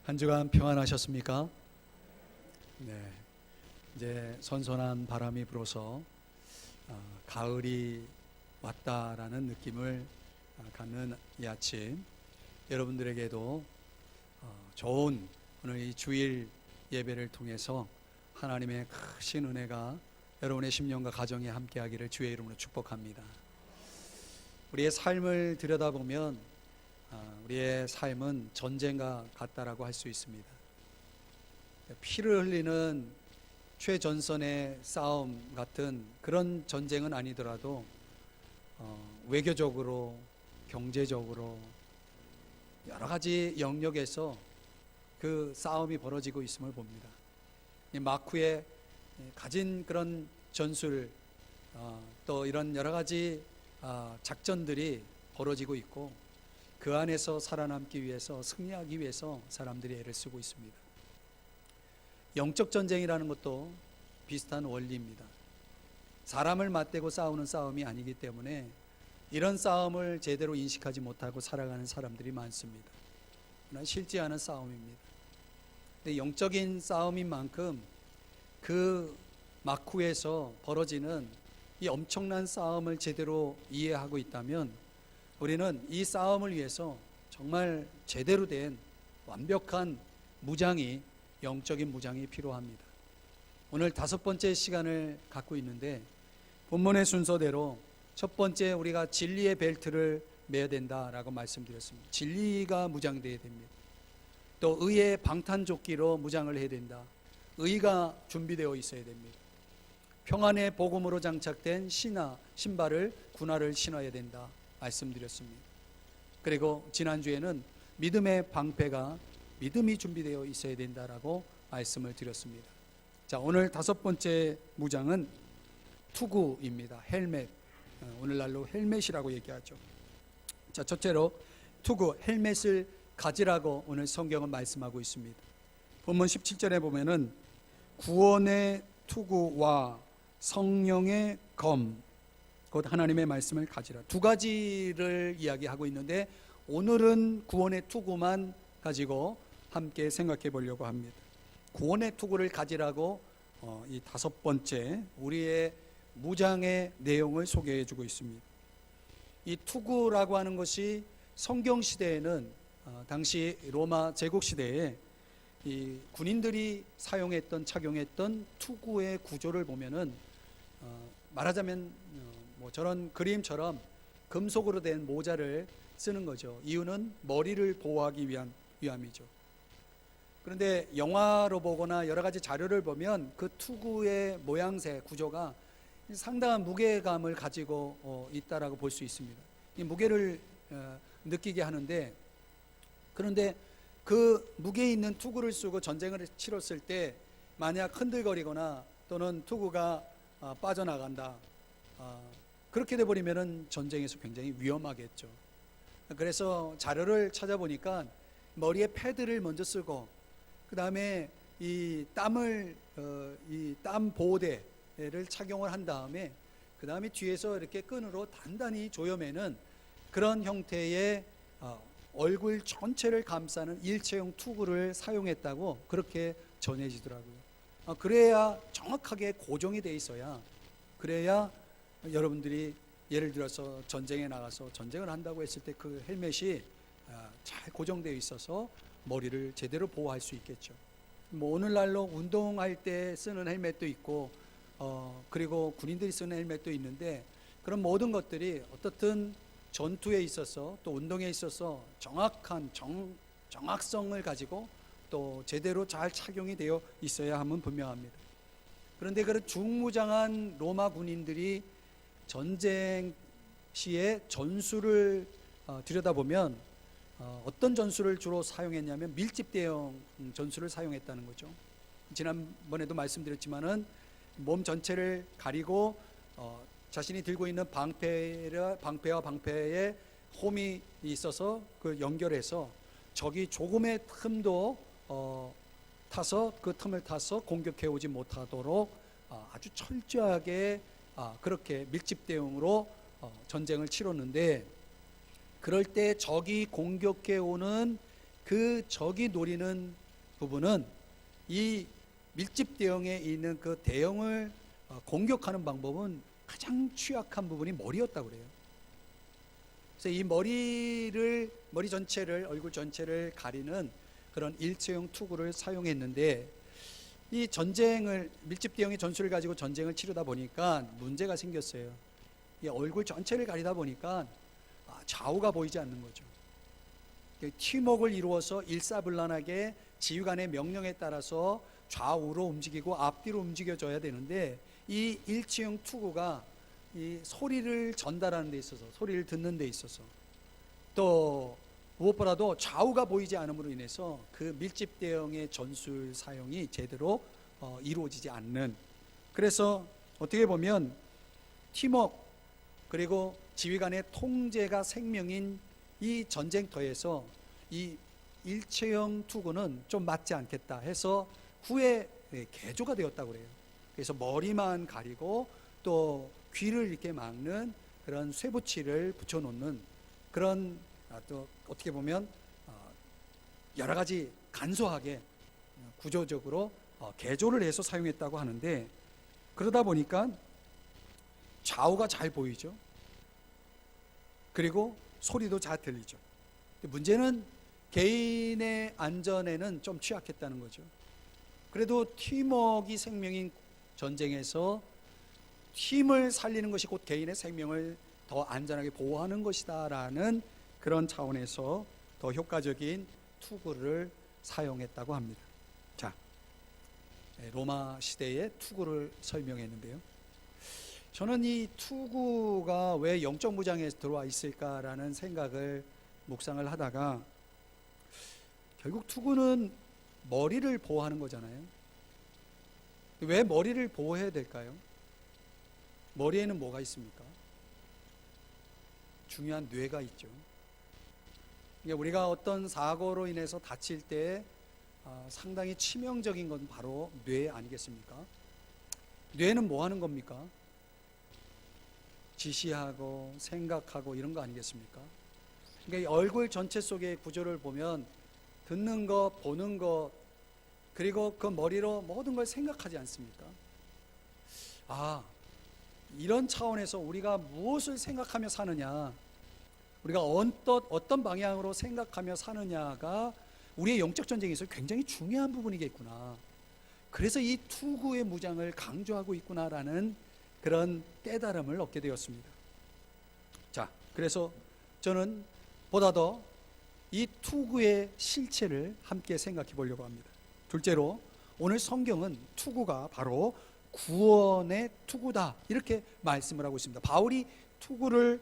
한 주간 평안하셨습니까? 네, 이제 선선한 바람이 불어서 가을이 왔다라는 느낌을 갖는 이 아침, 여러분들에게도 좋은 오늘 이 주일 예배를 통해서 하나님의 크신 은혜가 여러분의 심령과 가정에 함께하기를 주의 이름으로 축복합니다. 우리의 삶을 들여다보면 우리의 삶은 전쟁과 같다라고 할 수 있습니다. 피를 흘리는 최전선의 싸움 같은 그런 전쟁은 아니더라도 외교적으로, 경제적으로 여러 가지 영역에서 그 싸움이 벌어지고 있음을 봅니다. 이 마쿠의 가진 그런 전술, 또 이런 여러 가지 작전들이 벌어지고 있고, 그 안에서 살아남기 위해서, 승리하기 위해서 사람들이 애를 쓰고 있습니다. 영적 전쟁이라는 것도 비슷한 원리입니다. 사람을 맞대고 싸우는 싸움이 아니기 때문에 이런 싸움을 제대로 인식하지 못하고 살아가는 사람들이 많습니다. 그러나 쉽지 않은 싸움입니다. 근데 영적인 싸움인 만큼 그 마쿠에서 벌어지는 이 엄청난 싸움을 제대로 이해하고 있다면 우리는 이 싸움을 위해서 정말 제대로 된 완벽한 무장이, 영적인 무장이 필요합니다. 오늘 5번째 시간을 갖고 있는데, 본문의 순서대로 첫 번째 우리가 진리의 벨트를 매야 된다라고 말씀드렸습니다. 진리가 무장되어야 됩니다. 또 의의 방탄조끼로 무장을 해야 된다. 의가 준비되어 있어야 됩니다. 평안의 복음으로 장착된 신발을, 군화를 신어야 된다 말씀드렸습니다. 그리고 지난주에는 믿음의 방패가, 믿음이 준비되어 있어야 된다라고 말씀을 드렸습니다. 자, 오늘 5번째 무장은 투구입니다. 헬멧. 오늘날로 헬멧이라고 얘기하죠. 자, 첫째로 투구, 헬멧을 가지라고 오늘 성경은 말씀하고 있습니다. 본문 17절에 보면은 구원의 투구와 성령의 검, 곧 하나님의 말씀을 가지라. 두 가지를 이야기하고 있는데 오늘은 구원의 투구만 가지고 함께 생각해 보려고 합니다. 구원의 투구를 가지라고 이 5번째 우리의 무장의 내용을 소개해 주고 있습니다. 이 투구라고 하는 것이 성경 시대에는 당시 로마 제국 시대에 이 군인들이 사용했던, 착용했던 투구의 구조를 보면은 말하자면 저런 그림처럼 금속으로 된 모자를 쓰는 거죠. 이유는 머리를 보호하기 위함이죠. 그런데 영화로 보거나 여러 가지 자료를 보면 그 투구의 모양새, 구조가 상당한 무게감을 가지고 있다라고 볼 수 있습니다. 이 무게를 느끼게 하는데, 그런데 그 무게 있는 투구를 쓰고 전쟁을 치렀을 때 만약 흔들거리거나 또는 투구가 빠져나간다, 그렇게 돼버리면 전쟁에서 굉장히 위험하겠죠. 그래서 자료를 찾아보니까 머리에 패드를 먼저 쓰고, 그 다음에 이 땀 보호대를 착용을 한 다음에, 그 다음에 뒤에서 이렇게 끈으로 단단히 조여매는 그런 형태의 얼굴 전체를 감싸는 일체형 투구를 사용했다고 그렇게 전해지더라고요. 그래야 정확하게 고정이 돼 있어야, 그래야 여러분들이 예를 들어서 전쟁에 나가서 전쟁을 한다고 했을 때 그 헬멧이 잘 고정되어 있어서 머리를 제대로 보호할 수 있겠죠. 오늘날로 운동할 때 쓰는 헬멧도 있고, 그리고 군인들이 쓰는 헬멧도 있는데, 그런 모든 것들이 어떻든 전투에 있어서 또 운동에 있어서 정확한 정확성을 가지고 또 제대로 잘 착용이 되어 있어야 함은 분명합니다. 그런데 그런 중무장한 로마 군인들이 전쟁 시에 전술을 들여다보면 어떤 전술을 주로 사용했냐면 밀집 대형 전술을 사용했다는 거죠. 지난번에도 말씀드렸지만은 몸 전체를 가리고 자신이 들고 있는 방패와 방패에 홈이 있어서 그 연결해서 적이 조금의 틈도 타서 그 틈을 타서 공격해 오지 못하도록 아주 철저하게 그렇게 밀집 대응으로 전쟁을 치렀는데, 그럴 때 적이 공격해 오는 그 그 적이 노리는 부분은 이 밀집 대형에 있는 그 대형을 공격하는 방법은 가장 취약한 부분이 머리였다고 그래요. 그래서 이 머리 전체를, 얼굴 전체를 가리는 그런 일체형 투구를 사용했는데, 이 전쟁을, 밀집 대형의 전술을 가지고 전쟁을 치르다 보니까 문제가 생겼어요. 이 얼굴 전체를 가리다 보니까 좌우가 보이지 않는 거죠. 팀웍을 이루어서 일사불란하게 지휘관의 명령에 따라서 좌우로 움직이고 앞뒤로 움직여줘야 되는데, 이 일체형 투구가 이 소리를 전달하는 데 있어서, 소리를 듣는 데 있어서, 또 무엇보다도 좌우가 보이지 않음으로 인해서 그 밀집 대형의 전술 사용이 제대로 이루어지지 않는, 그래서 어떻게 보면 팀워크 그리고 지휘관의 통제가 생명인 이 전쟁터에서 이 일체형 투구는 좀 맞지 않겠다 해서 후에 개조가 되었다고 그래요. 그래서 머리만 가리고 또 귀를 이렇게 막는 그런 쇠붙이를 붙여놓는 그런, 또 어떻게 보면 여러 가지 간소하게 구조적으로 개조를 해서 사용했다고 하는데, 그러다 보니까 좌우가 잘 보이죠. 그리고 소리도 잘 들리죠. 문제는 개인의 안전에는 좀 취약했다는 거죠. 그래도 팀워크가 생명인 전쟁에서 팀을 살리는 것이 곧 개인의 생명을 더 안전하게 보호하는 것이다 라는 그런 차원에서 더 효과적인 투구를 사용했다고 합니다. 자, 로마 시대의 투구를 설명했는데요, 저는 이 투구가 왜 영적 무장에 들어와 있을까라는 생각을 묵상을 하다가, 결국 투구는 머리를 보호하는 거잖아요. 왜 머리를 보호해야 될까요? 머리에는 뭐가 있습니까? 중요한 뇌가 있죠. 우리가 어떤 사고로 인해서 다칠 때 상당히 치명적인 건 바로 뇌 아니겠습니까? 뇌는 뭐 하는 겁니까? 지시하고 생각하고 이런 거 아니겠습니까? 그러니까 이 얼굴 전체 속의 구조를 보면 듣는 것, 보는 것, 그리고 그 머리로 모든 걸 생각하지 않습니까? 이런 차원에서 우리가 무엇을 생각하며 사느냐, 우리가 어떤 방향으로 생각하며 사느냐가 우리의 영적 전쟁에서 굉장히 중요한 부분이겠구나. 그래서 이 투구의 무장을 강조하고 있구나라는 그런 깨달음을 얻게 되었습니다. 자, 그래서 저는 보다 더 이 투구의 실체를 함께 생각해 보려고 합니다. 둘째로, 오늘 성경은 투구가 바로 구원의 투구다 이렇게 말씀을 하고 있습니다. 바울이 투구를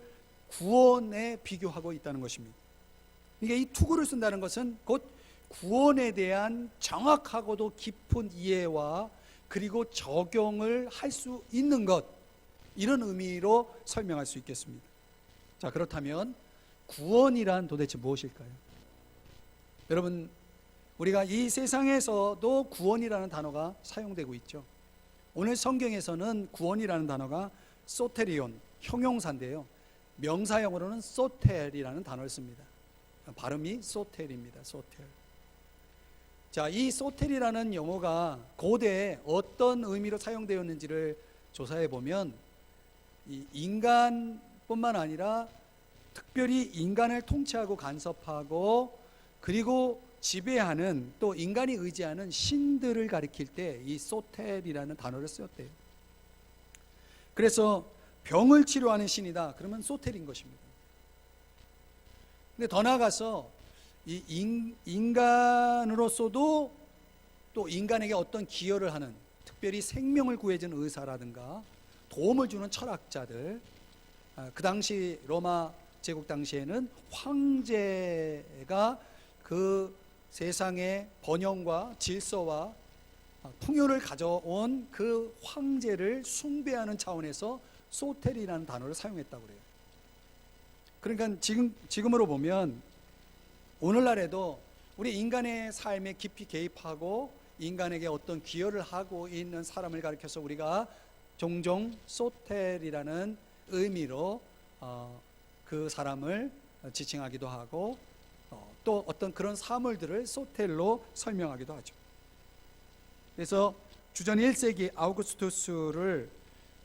구원에 비교하고 있다는 것입니다. 그러니까 이 투구를 쓴다는 것은 곧 구원에 대한 정확하고도 깊은 이해와 그리고 적용을 할 수 있는 것, 이런 의미로 설명할 수 있겠습니다. 자, 그렇다면 구원이란 도대체 무엇일까요? 여러분, 우리가 이 세상에서도 구원이라는 단어가 사용되고 있죠. 오늘 성경에서는 구원이라는 단어가 소테리온, 형용사인데요, 명사형으로는 소텔이라는 단어를 씁니다. 발음이 소텔입니다. 소텔. 자, 이 소텔이라는 용어가 고대에 어떤 의미로 사용되었는지를 조사해 보면, 이 인간뿐만 아니라 특별히 인간을 통치하고 간섭하고 그리고 지배하는, 또 인간이 의지하는 신들을 가리킬 때 이 소텔이라는 단어를 쓰였대요. 그래서 병을 치료하는 신이다 그러면 소텔인 것입니다. 근데 더 나아가서 이 인간으로서도 또 인간에게 어떤 기여를 하는, 특별히 생명을 구해주는 의사라든가 도움을 주는 철학자들, 그 당시 로마 제국 당시에는 황제가 그 세상의 번영과 질서와 풍요를 가져온 그 황제를 숭배하는 차원에서 소텔이라는 단어를 사용했다고 그래요. 그러니까 지금으로 보면 오늘날에도 우리 인간의 삶에 깊이 개입하고 인간에게 어떤 기여를 하고 있는 사람을 가리켜서 우리가 종종 소텔이라는 의미로 그 사람을 지칭하기도 하고 또 어떤 그런 사물들을 소텔로 설명하기도 하죠. 그래서 주전 1세기 아우구스투스를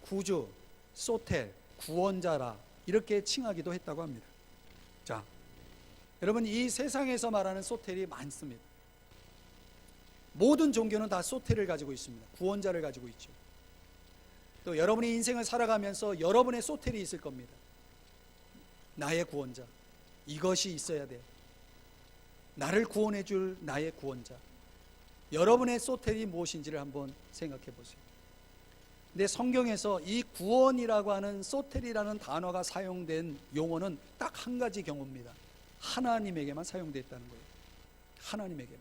구주, 소텔, 구원자라 이렇게 칭하기도 했다고 합니다. 자, 여러분, 이 세상에서 말하는 소텔이 많습니다. 모든 종교는 다 소텔을 가지고 있습니다. 구원자를 가지고 있죠. 또 여러분이 인생을 살아가면서 여러분의 소텔이 있을 겁니다. 나의 구원자, 이것이 있어야 돼. 나를 구원해 줄 나의 구원자. 여러분의 소텔이 무엇인지를 한번 생각해 보세요. 근데 성경에서 이 구원이라고 하는 소텔이라는 단어가 사용된 용어는 딱 한 가지 경우입니다. 하나님에게만 사용됐다는 거예요. 하나님에게만.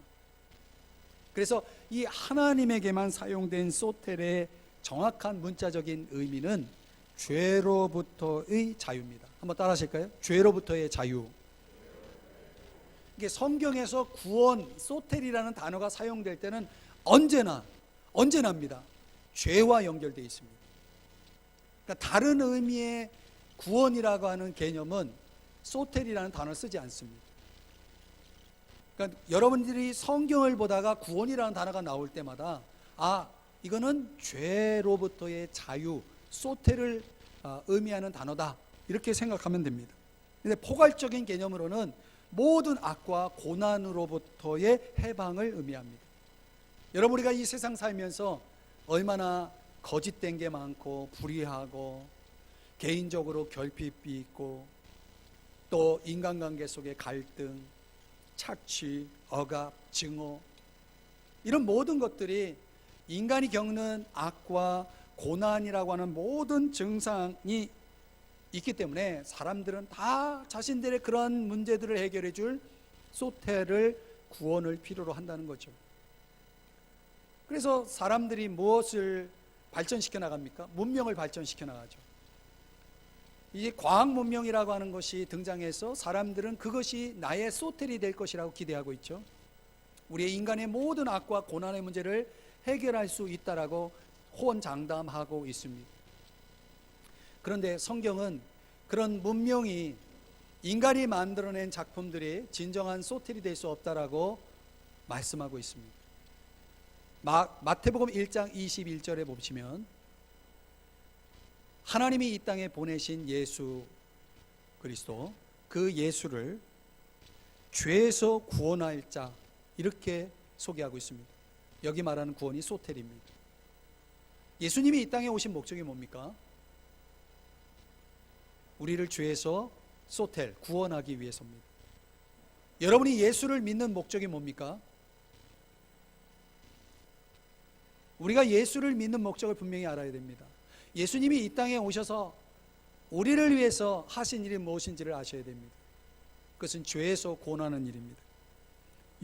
그래서 이 하나님에게만 사용된 소텔의 정확한 문자적인 의미는 죄로부터의 자유입니다. 한번 따라 하실까요? 죄로부터의 자유. 이게 성경에서 구원, 소텔이라는 단어가 사용될 때는 언제나입니다. 죄와 연결되어 있습니다. 그러니까 다른 의미의 구원이라고 하는 개념은 소텔이라는 단어를 쓰지 않습니다. 그러니까 여러분들이 성경을 보다가 구원이라는 단어가 나올 때마다 이거는 죄로부터의 자유, 소텔을 의미하는 단어다, 이렇게 생각하면 됩니다. 근데 포괄적인 개념으로는 모든 악과 고난으로부터의 해방을 의미합니다. 여러분, 우리가 이 세상 살면서 얼마나 거짓된 게 많고 불의하고 개인적으로 결핍이 있고 또 인간관계 속의 갈등, 착취, 억압, 증오, 이런 모든 것들이 인간이 겪는 악과 고난이라고 하는 모든 증상이 있기 때문에 사람들은 다 자신들의 그런 문제들을 해결해 줄 소텔을, 구원을 필요로 한다는 거죠. 그래서 사람들이 무엇을 발전시켜 나갑니까? 문명을 발전시켜 나가죠. 이 과학 문명이라고 하는 것이 등장해서 사람들은 그것이 나의 소텔이 될 것이라고 기대하고 있죠. 우리의 인간의 모든 악과 고난의 문제를 해결할 수 있다라고 호언장담하고 있습니다. 그런데 성경은 그런 문명이 인간이 만들어낸 작품들이 진정한 소텔이 될 수 없다라고 말씀하고 있습니다. 마태복음 1장 21절에 보시면 하나님이 이 땅에 보내신 예수 그리스도, 그 예수를 죄에서 구원할 자, 이렇게 소개하고 있습니다. 여기 말하는 구원이 소텔입니다. 예수님이 이 땅에 오신 목적이 뭡니까? 우리를 죄에서 소텔, 구원하기 위해서입니다. 여러분이 예수를 믿는 목적이 뭡니까? 우리가 예수를 믿는 목적을 분명히 알아야 됩니다. 예수님이 이 땅에 오셔서 우리를 위해서 하신 일이 무엇인지를 아셔야 됩니다. 그것은 죄에서 구원하는 일입니다.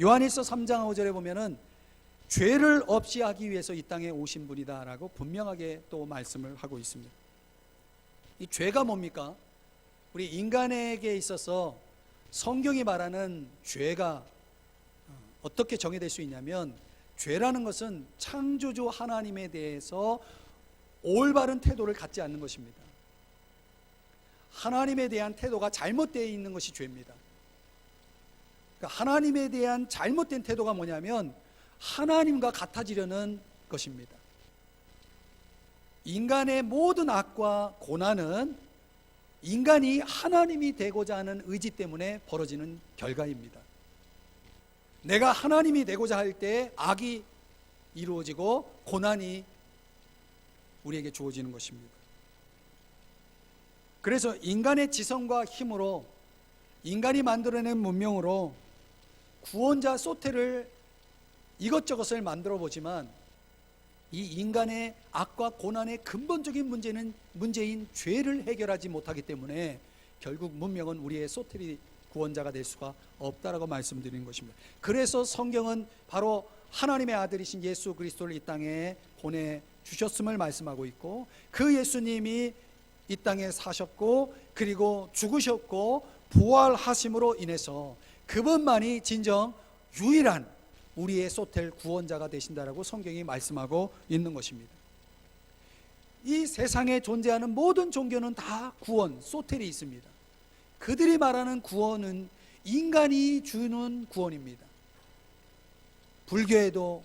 요한일서 3장 5절에 보면은 죄를 없이 하기 위해서 이 땅에 오신 분이다라고 분명하게 또 말씀을 하고 있습니다. 이 죄가 뭡니까? 우리 인간에게 있어서 성경이 말하는 죄가 어떻게 정의될 수 있냐면, 죄라는 것은 창조주 하나님에 대해서 올바른 태도를 갖지 않는 것입니다. 하나님에 대한 태도가 잘못되어 있는 것이 죄입니다. 그러니까 하나님에 대한 잘못된 태도가 뭐냐면 하나님과 같아지려는 것입니다. 인간의 모든 악과 고난은 인간이 하나님이 되고자 하는 의지 때문에 벌어지는 결과입니다. 내가 하나님이 되고자 할 때 악이 이루어지고 고난이 우리에게 주어지는 것입니다. 그래서 인간의 지성과 힘으로, 인간이 만들어낸 문명으로 구원자 소텔을 이것저것을 만들어 보지만 이 인간의 악과 고난의 근본적인 문제인 죄를 해결하지 못하기 때문에 결국 문명은 우리의 소텔이 구원자가 될 수가 없다라고 말씀드리는 것입니다. 그래서 성경은 바로 하나님의 아들이신 예수 그리스도를 이 땅에 보내주셨음을 말씀하고 있고, 그 예수님이 이 땅에 사셨고 그리고 죽으셨고 부활하심으로 인해서 그분만이 진정 유일한 우리의 소텔 구원자가 되신다라고 성경이 말씀하고 있는 것입니다. 이 세상에 존재하는 모든 종교는 다 구원, 소텔이 있습니다. 그들이 말하는 구원은 인간이 주는 구원입니다. 불교에도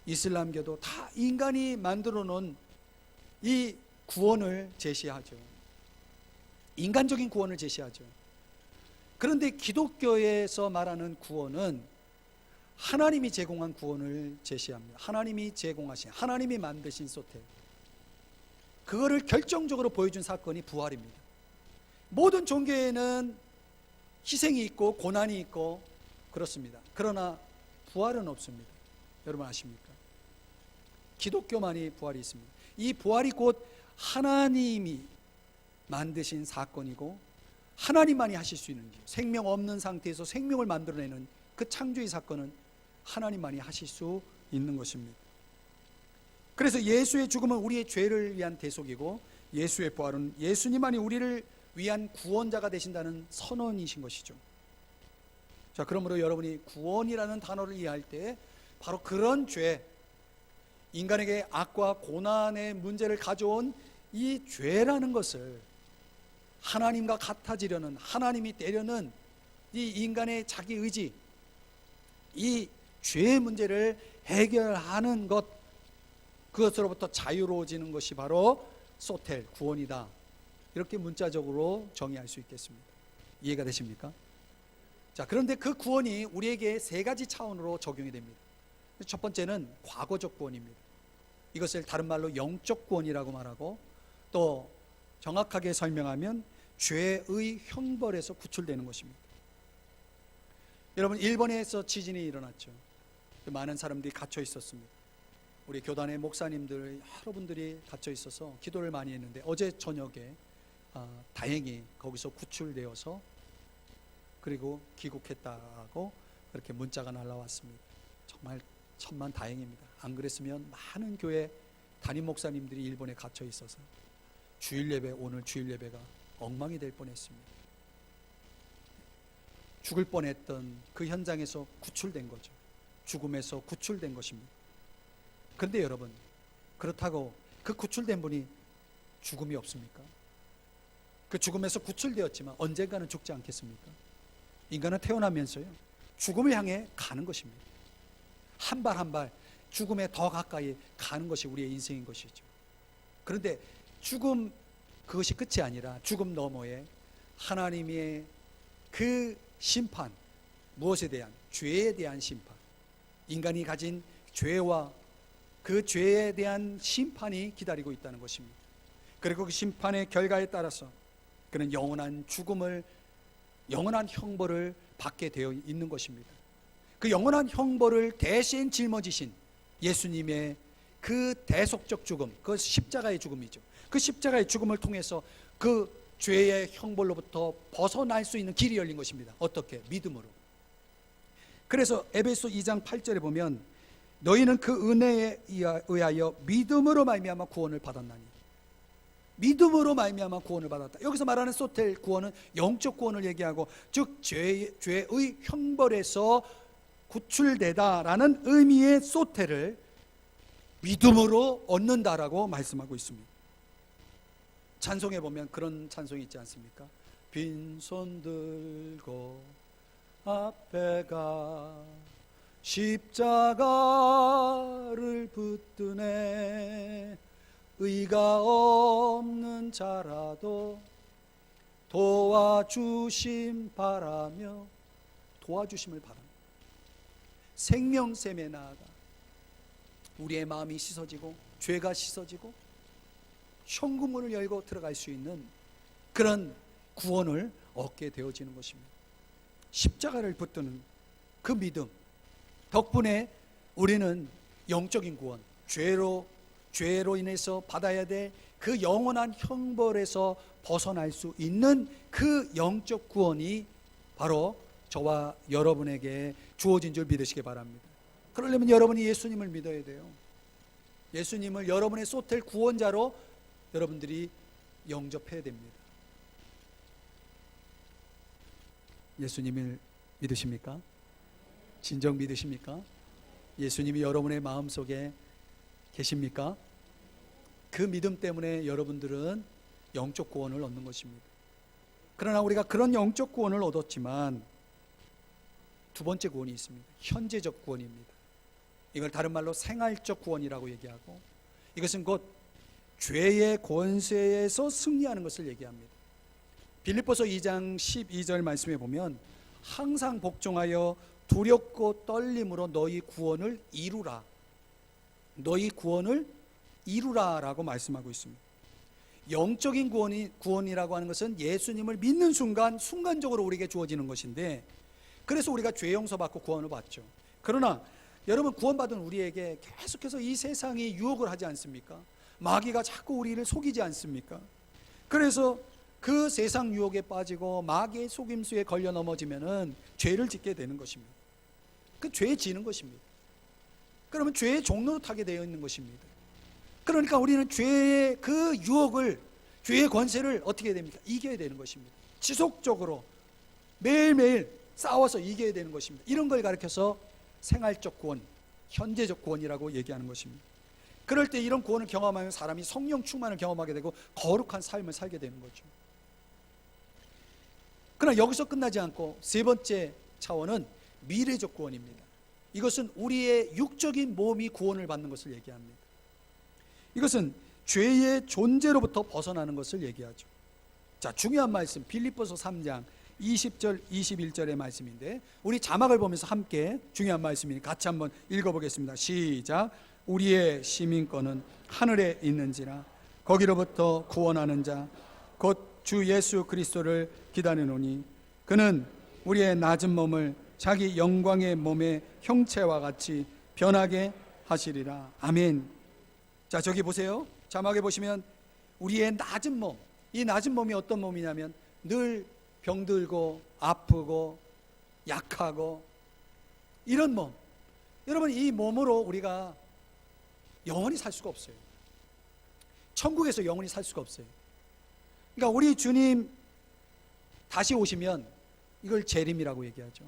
이슬람교도 다 인간이 만들어 놓은 이 구원을 제시하죠. 인간적인 구원을 제시하죠. 그런데 기독교에서 말하는 구원은 하나님이 제공한 구원을 제시합니다. 하나님이 제공하신, 하나님이 만드신 소텔, 그거를 결정적으로 보여준 사건이 부활입니다. 모든 종교에는 희생이 있고 고난이 있고 그렇습니다. 그러나 부활은 없습니다. 여러분 아십니까? 기독교만이 부활이 있습니다. 이 부활이 곧 하나님이 만드신 사건이고 하나님만이 하실 수 있는, 생명 없는 상태에서 생명을 만들어내는 그 창조의 사건은 하나님만이 하실 수 있는 것입니다. 그래서 예수의 죽음은 우리의 죄를 위한 대속이고 예수의 부활은 예수님만이 우리를 위한 구원자가 되신다는 선언이신 것이죠. 자, 그러므로 여러분이 구원이라는 단어를 이해할 때 바로 그런 죄, 인간에게 악과 고난의 문제를 가져온 이 죄라는 것을 하나님과 같아지려는, 하나님이 되려는 이 인간의 자기 의지, 이 죄의 문제를 해결하는 것, 그것으로부터 자유로워지는 것이 바로 소텔, 구원이다. 이렇게 문자적으로 정의할 수 있겠습니다. 이해가 되십니까? 자, 그런데 그 구원이 우리에게 세 가지 차원으로 적용이 됩니다. 첫 번째는 과거적 구원입니다. 이것을 다른 말로 영적 구원이라고 말하고, 또 정확하게 설명하면 죄의 형벌에서 구출되는 것입니다. 여러분, 일본에서 지진이 일어났죠. 많은 사람들이 갇혀 있었습니다. 우리 교단의 목사님들 여러분들이 갇혀 있어서 기도를 많이 했는데 어제 저녁에 다행히 거기서 구출되어서 그리고 귀국했다고 그렇게 문자가 날라왔습니다. 정말 천만 다행입니다. 안 그랬으면 많은 교회 담임 목사님들이 일본에 갇혀 있어서 주일 예배, 오늘 주일 예배가 엉망이 될 뻔했습니다. 죽을 뻔했던 그 현장에서 구출된 거죠. 죽음에서 구출된 것입니다. 그런데 여러분, 그렇다고 그 구출된 분이 죽음이 없습니까? 그 죽음에서 구출되었지만 언젠가는 죽지 않겠습니까? 인간은 태어나면서요, 죽음을 향해 가는 것입니다. 한 발 한 발 죽음에 더 가까이 가는 것이 우리의 인생인 것이죠. 그런데 죽음, 그것이 끝이 아니라 죽음 너머에 하나님의 그 심판, 무엇에 대한? 죄에 대한 심판, 인간이 가진 죄와 그 죄에 대한 심판이 기다리고 있다는 것입니다. 그리고 그 심판의 결과에 따라서 그는 영원한 죽음을, 영원한 형벌을 받게 되어 있는 것입니다. 그 영원한 형벌을 대신 짊어지신 예수님의 그 대속적 죽음, 그 십자가의 죽음이죠. 그 십자가의 죽음을 통해서 그 죄의 형벌로부터 벗어날 수 있는 길이 열린 것입니다. 어떻게? 믿음으로. 그래서 에베소 2장 8절에 보면 너희는 그 은혜에 의하여 믿음으로 말미암아 구원을 받았나니, 믿음으로 말미암아 구원을 받았다. 여기서 말하는 소텔 구원은 영적 구원을 얘기하고, 즉 죄의 형벌에서 구출되다라는 의미의 소텔을 믿음으로 얻는다라고 말씀하고 있습니다. 찬송에 보면 그런 찬송이 있지 않습니까? 빈손 들고 앞에 가 십자가를 붙드네, 의가 없는 자라도 도와주심 바라며, 도와주심을 바랍니다. 생명샘에 나아가 우리의 마음이 씻어지고 죄가 씻어지고 천국문을 열고 들어갈 수 있는 그런 구원을 얻게 되어지는 것입니다. 십자가를 붙드는 그 믿음 덕분에 우리는 영적인 구원, 죄로 인해서 받아야 될 그 영원한 형벌에서 벗어날 수 있는 그 영적 구원이 바로 저와 여러분에게 주어진 줄 믿으시기 바랍니다. 그러려면 여러분이 예수님을 믿어야 돼요. 예수님을 여러분의 소텔 구원자로 여러분들이 영접해야 됩니다. 예수님을 믿으십니까? 진정 믿으십니까? 예수님이 여러분의 마음속에 계십니까? 그 믿음 때문에 여러분들은 영적 구원을 얻는 것입니다. 그러나 우리가 그런 영적 구원을 얻었지만 두 번째 구원이 있습니다. 현재적 구원입니다. 이걸 다른 말로 생활적 구원이라고 얘기하고, 이것은 곧 죄의 권세에서 승리하는 것을 얘기합니다. 빌립보서 2장 12절 말씀에 보면 항상 복종하여 두렵고 떨림으로 너희 구원을 이루라, 너희 구원을 이루라 라고 말씀하고 있습니다. 영적인 구원이라고 하는 것은 예수님을 믿는 순간적으로 우리에게 주어지는 것인데, 그래서 우리가 죄 용서받고 구원을 받죠. 그러나 여러분, 구원받은 우리에게 계속해서 이 세상이 유혹을 하지 않습니까? 마귀가 자꾸 우리를 속이지 않습니까? 그래서 그 세상 유혹에 빠지고 마귀의 속임수에 걸려 넘어지면은 죄를 짓게 되는 것입니다. 그 죄에 지는 것입니다. 그러면 죄의 종로로 타게 되어 있는 것입니다. 그러니까 우리는 죄의 그 유혹을, 죄의 권세를 어떻게 해야 됩니까? 이겨야 되는 것입니다. 지속적으로 매일매일 싸워서 이겨야 되는 것입니다. 이런 걸 가르쳐서 생활적 구원, 현재적 구원이라고 얘기하는 것입니다. 그럴 때 이런 구원을 경험하면 사람이 성령 충만을 경험하게 되고 거룩한 삶을 살게 되는 거죠. 그러나 여기서 끝나지 않고 세 번째 차원은 미래적 구원입니다. 이것은 우리의 육적인 몸이 구원을 받는 것을 얘기합니다. 이것은 죄의 존재로부터 벗어나는 것을 얘기하죠. 자, 중요한 말씀, 빌립보서 3장 20절 21절의 말씀인데, 우리 자막을 보면서 함께 중요한 말씀이니 같이 한번 읽어보겠습니다. 시작. 우리의 시민권은 하늘에 있는지라 거기로부터 구원하는 자 곧 주 예수 그리스도를 기다리노니 그는 우리의 낮은 몸을 자기 영광의 몸의 형체와 같이 변하게 하시리라. 아멘. 자, 저기 보세요. 자막에 보시면 우리의 낮은 몸, 이 낮은 몸이 어떤 몸이냐면 늘 병들고 아프고 약하고 이런 몸. 여러분, 이 몸으로 우리가 영원히 살 수가 없어요. 천국에서 영원히 살 수가 없어요. 그러니까 우리 주님 다시 오시면 이걸 재림이라고 얘기하죠.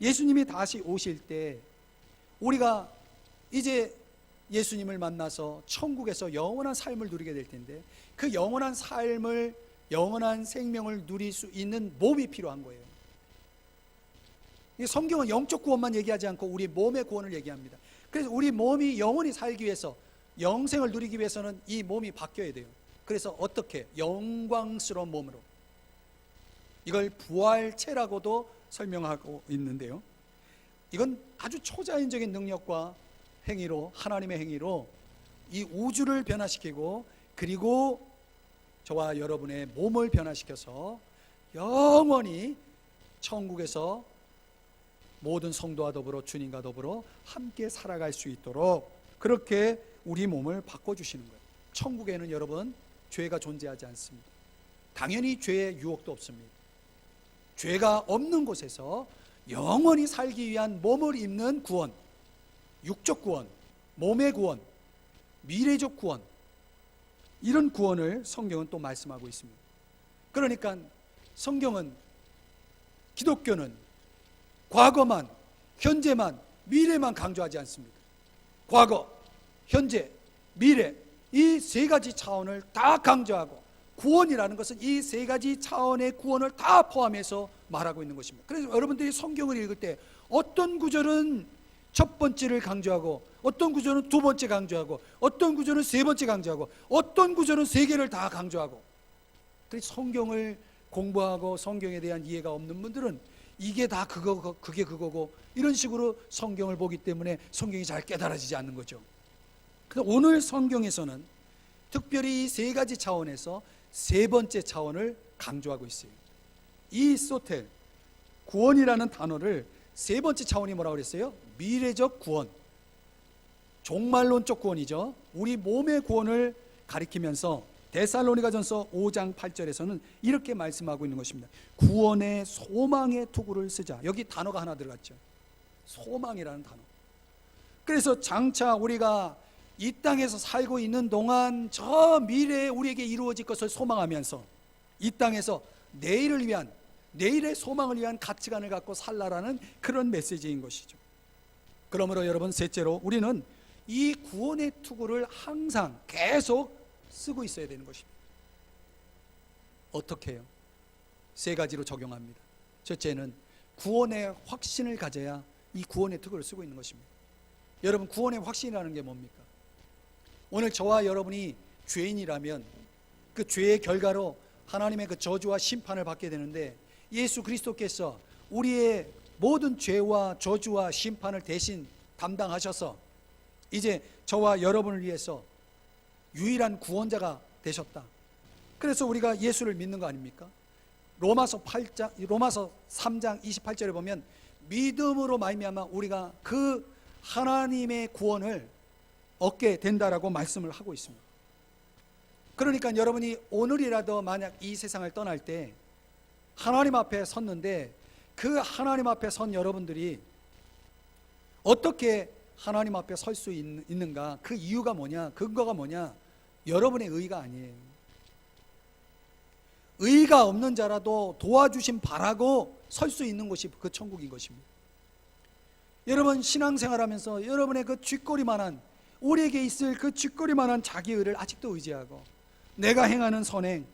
예수님이 다시 오실 때 우리가 이제 예수님을 만나서 천국에서 영원한 삶을 누리게 될 텐데, 그 영원한 삶을, 영원한 생명을 누릴 수 있는 몸이 필요한 거예요. 성경은 영적 구원만 얘기하지 않고 우리 몸의 구원을 얘기합니다. 그래서 우리 몸이 영원히 살기 위해서, 영생을 누리기 위해서는 이 몸이 바뀌어야 돼요. 그래서 어떻게? 영광스러운 몸으로. 이걸 부활체라고도 설명하고 있는데요, 이건 아주 초자연적인 능력과 행위로, 하나님의 행위로 이 우주를 변화시키고, 그리고 저와 여러분의 몸을 변화시켜서 영원히 천국에서 모든 성도와 더불어 주님과 더불어 함께 살아갈 수 있도록 그렇게 우리 몸을 바꿔주시는 거예요. 천국에는 여러분 죄가 존재하지 않습니다. 당연히 죄의 유혹도 없습니다. 죄가 없는 곳에서 영원히 살기 위한 몸을 입는 구원, 육적 구원, 몸의 구원, 미래적 구원, 이런 구원을 성경은 또 말씀하고 있습니다. 그러니까 성경은, 기독교는 과거만, 현재만, 미래만 강조하지 않습니다. 과거, 현재, 미래, 이 세 가지 차원을 다 강조하고, 구원이라는 것은 이 세 가지 차원의 구원을 다 포함해서 말하고 있는 것입니다. 그래서 여러분들이 성경을 읽을 때 어떤 구절은 첫 번째를 강조하고, 어떤 구절은 두 번째 강조하고, 어떤 구절은 세 번째 강조하고, 어떤 구절은 세 개를 다 강조하고, 그래서 성경을 공부하고 성경에 대한 이해가 없는 분들은 이게 다 그거, 그게 그거고, 이런 식으로 성경을 보기 때문에 성경이 잘 깨달아지지 않는 거죠. 그래서 오늘 성경에서는 특별히 이 세 가지 차원에서 세 번째 차원을 강조하고 있어요. 이 소텔, 구원이라는 단어를 세 번째 차원이 뭐라고 그랬어요? 미래적 구원, 종말론적 구원이죠. 우리 몸의 구원을 가리키면서 데살로니가전서 5장 8절에서는 이렇게 말씀하고 있는 것입니다. 구원의 소망의 투구를 쓰자. 여기 단어가 하나 들어갔죠. 소망이라는 단어. 그래서 장차 우리가 이 땅에서 살고 있는 동안 저 미래에 우리에게 이루어질 것을 소망하면서 이 땅에서 내일을 위한, 내일의 소망을 위한 가치관을 갖고 살라라는 그런 메시지인 것이죠. 그러므로 여러분, 셋째로 우리는 이 구원의 투구를 항상 계속 쓰고 있어야 되는 것입니다. 어떻게 해요? 세 가지로 적용합니다. 첫째는 구원의 확신을 가져야 이 구원의 특허를 쓰고 있는 것입니다. 여러분, 구원의 확신이라는 게 뭡니까? 오늘 저와 여러분이 죄인이라면 그 죄의 결과로 하나님의 그 저주와 심판을 받게 되는데, 예수 그리스도께서 우리의 모든 죄와 저주와 심판을 대신 담당하셔서 이제 저와 여러분을 위해서 유일한 구원자가 되셨다. 그래서 우리가 예수를 믿는 거 아닙니까? 로마서 3장 28절에 보면 믿음으로 말미암아 우리가 그 하나님의 구원을 얻게 된다라고 말씀을 하고 있습니다. 그러니까 여러분이 오늘이라도 만약 이 세상을 떠날 때 하나님 앞에 섰는데, 그 하나님 앞에 선 여러분들이 어떻게 하나님 앞에 설 수 있는가? 그 이유가 뭐냐? 근거가 뭐냐? 여러분의 의가 아니에요. 의가 없는 자라도 도와주심 바라고 설 수 있는 곳이 그 천국인 것입니다. 여러분, 신앙생활하면서 여러분의 그 쥐꼬리만한, 우리에게 있을 그 쥐꼬리만한 자기의를 아직도 의지하고, 내가 행하는 선행,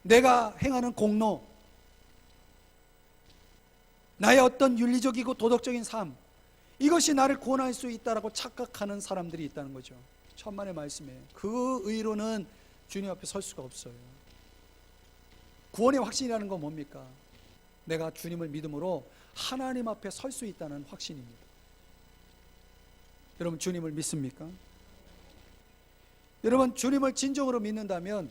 내가 행하는 공로, 나의 어떤 윤리적이고 도덕적인 삶, 이것이 나를 구원할 수 있다라고 착각하는 사람들이 있다는 거죠. 천만의 말씀이에요. 그 의로는 주님 앞에 설 수가 없어요. 구원의 확신이라는 건 뭡니까? 내가 주님을 믿음으로 하나님 앞에 설 수 있다는 확신입니다. 여러분, 주님을 믿습니까? 여러분, 주님을 진정으로 믿는다면